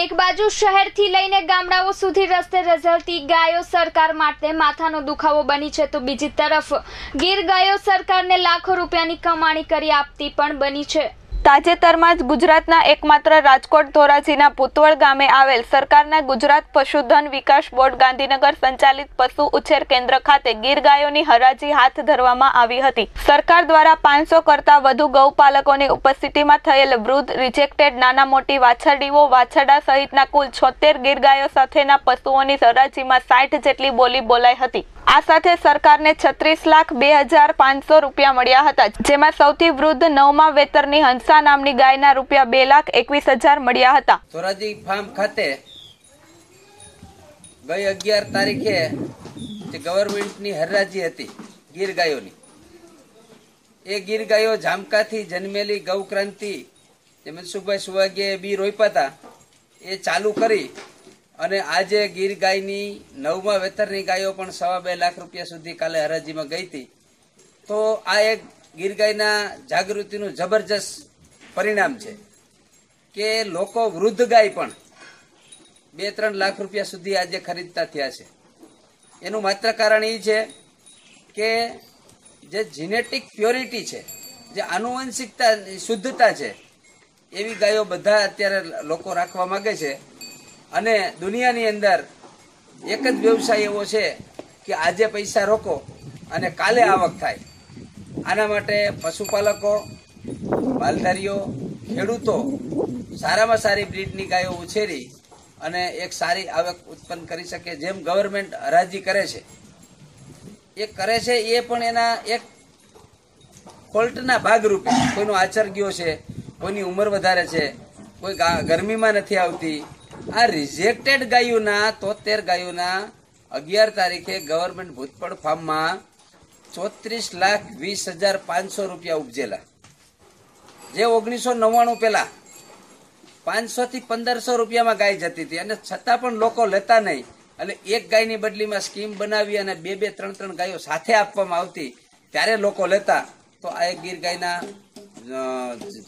એક બાજુ શહેરથી લઈને ગામડાઓ સુધી રસ્તે રઝળતી ગાયો સરકાર માટે માથાનો દુખાવો બની છે, તો બીજી તરફ ગીર ગાયો સરકારને લાખો રૂપિયાની કમાણી કરી આપતી પણ બની છે। તાજેતરમાં જ ગુજરાતના એકમાત્ર રાજકોટ ધોરાજીના પુતવળ ગામે આવેલ સરકારના ગુજરાત પશુધન વિકાસ બોર્ડ ગાંધીનગર સંચાલિત પશુ ઉછેર કેન્દ્ર ખાતે ગીર ગાયોની હરાજી હાથ ધરવામાં આવી હતી। સરકાર દ્વારા 500 કરતા વધુ ગૌપાલકોની ઉપસ્થિતિમાં થયેલ વૃદ્ધ, રિજેક્ટેડ, નાના મોટી વાછરડીઓ, વાછરડા સહિતના કુલ 76 ગીર ગાયો સાથેના પશુઓની હરાજીમાં 60 જેટલી બોલી બોલાઈ હતી। આ સાથે સરકારને 36,02,500 રૂપિયા મળ્યા હતા, જેમાં સૌથી વૃદ્ધ 9મા વેતરની હંસા નામની ગાયના રૂપિયા 2,21,000 મળ્યા હતા। ધોરાજી ફાર્મ ખાતે ગઈ 11 તારીખે જે ગવર્મેન્ટની હરાજી હતી ગીર ગાયોની, એ ગીર ગાયો જામકાથી જન્મેલી ગૌક્રાંતિ જે મનસુખભાઈ સુવાગીએ બી રોપ્યા હતા એ ચાલુ કરી અને આજે ગીર ગાયની 9મા વેતરની ગાયો પણ 2.5 લાખ રૂપિયા સુધી કાલે હરાજીમાં ગઈ હતી। તો આ એક ગીર ગાયના જાગૃતિનું જબરજસ્ત પરિણામ છે કે લોકો વૃદ્ધ ગાય પણ 2-3 લાખ રૂપિયા સુધી આજે ખરીદતા થયા છે। એનું માત્ર કારણ એ છે કે જે જીનેટિક પ્યોરિટી છે, જે આનુવંશિકતા શુદ્ધતા છે, એવી ગાયો બધા અત્યારે લોકો રાખવા માંગે છે। અને દુનિયાની અંદર એક જ વ્યવસાય એવો છે કે આજે પૈસા રોકો અને કાલે આવક થાય। આના માટે પશુપાલકો, માલધારીઓ, ખેડૂતો સારામાં સારી બ્રીડની ગાયો ઉછેરી અને એક સારી આવક ઉત્પન્ન કરી શકે। જેમ ગવર્મેન્ટ હરાજી કરે છે એ પણ એના એક ફોલ્ટના ભાગરૂપે, કોઈનો આચર ગયો છે, કોઈની ઉંમર વધારે છે, કોઈ ગરમીમાં નથી આવતી। આ રિજેક્ટેડ ગાયોના 73 ગાયોના 11 તારીખે ગવર્મેન્ટ ભૂતપળ ફાર્મમાં 34,20,500 રૂપિયા ઉપજેલા, જે 1999 પહેલા 500 થી 1500 રૂપિયામાં ગાય જતી હતી અને છતાં પણ લોકો લેતા નહીં અને એક ગાયની બદલીમાં સ્કીમ બનાવી અને 2-2, 3-3 ગાયો સાથે આપવામાં આવતી ત્યારે લોકો લેતા। તો આ એક ગીર ગાયના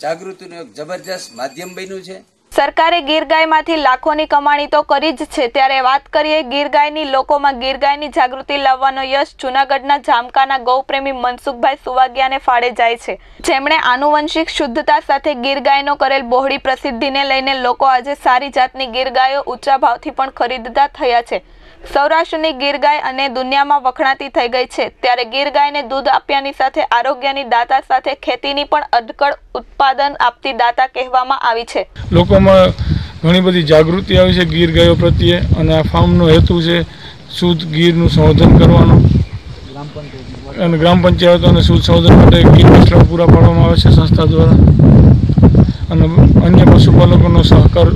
જાગૃતિનું એક જબરજસ્ત માધ્યમ બન્યું છે। સરકારે ગીર ગાયમાંથી લાખોની કમાણી તો કરી જ છે, ત્યારે વાત કરીએ ગીર ગાયની લોકોમાં ગીર ગાયની જાગૃતિ લાવવાનો યશ જૂનાગઢના જામકાના ગૌપ્રેમી મનસુખભાઈ સુવાગિયાને ફાળે જાય છે, જેમણે આનુવંશિક શુદ્ધતા સાથે ગીર ગાયનો કરેલ બહોળી પ્રસિદ્ધિને લઈને લોકો આજે સારી જાતની ગીર ગાયો ઊંચા ભાવથી પણ ખરીદતા થયા છે। સૌરાષ્ટ્રની ગીર ગાય અને દુનિયામાં વખણાતી થઈ ગઈ છે, ત્યારે ગીર ગાયને દૂધ આપ્યાની સાથે આરોગ્યની દાતા સાથે ખેતીની પણ અડકળ ઉત્પાદન આપતી દાતા કહેવામાં આવી છે। લોકોમાં ઘણી બધી જાગૃતિ આવી છે ગીર ગાયો પ્રત્યે અને આ ફાર્મનો હેતુ છે શુદ્ધ ગીરનું સંવર્ધન કરવાનો અને ગ્રામ પંચાયતોને શુદ્ધ સંવર્ધન માટે ગીર વસ્ત્ર પૂરા પાડવામાં આવે છે સંસ્થા દ્વારા અને અન્ય પશુપાલકોનો સહકાર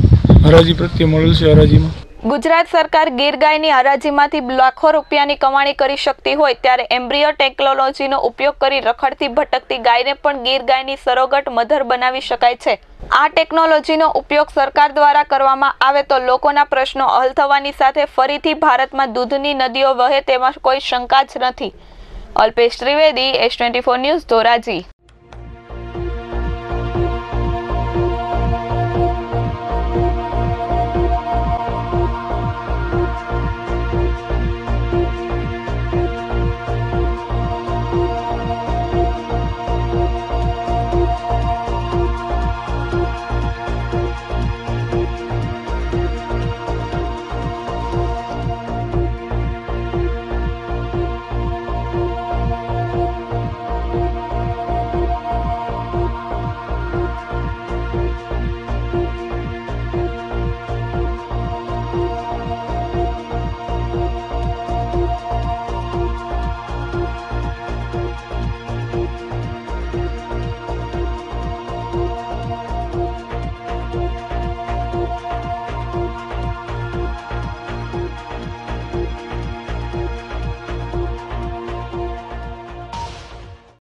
હરાજી પ્રત્યે મળેલ છે। હરાજીમાં ગુજરાત સરકાર ગીર ગાયની હરાજીમાંથી લાખો રૂપિયાની કમાણી કરી શકતી હોય ત્યારે એમ્બ્રિયો ટેકનોલોજીનો ઉપયોગ કરી રખડતી ભટકતી ગાયને પણ ગીર ગાયની સરોગટ મધર બનાવી શકાય છે। આ ટેકનોલોજીનો ઉપયોગ સરકાર દ્વારા કરવામાં આવે તો લોકોના પ્રશ્નો હલ થવાની સાથે ફરીથી ભારતમાં દૂધની નદીઓ વહે તેમાં કોઈ શંકા જ નથી। Alpesh Trivedi, S24 news, Dhoraji.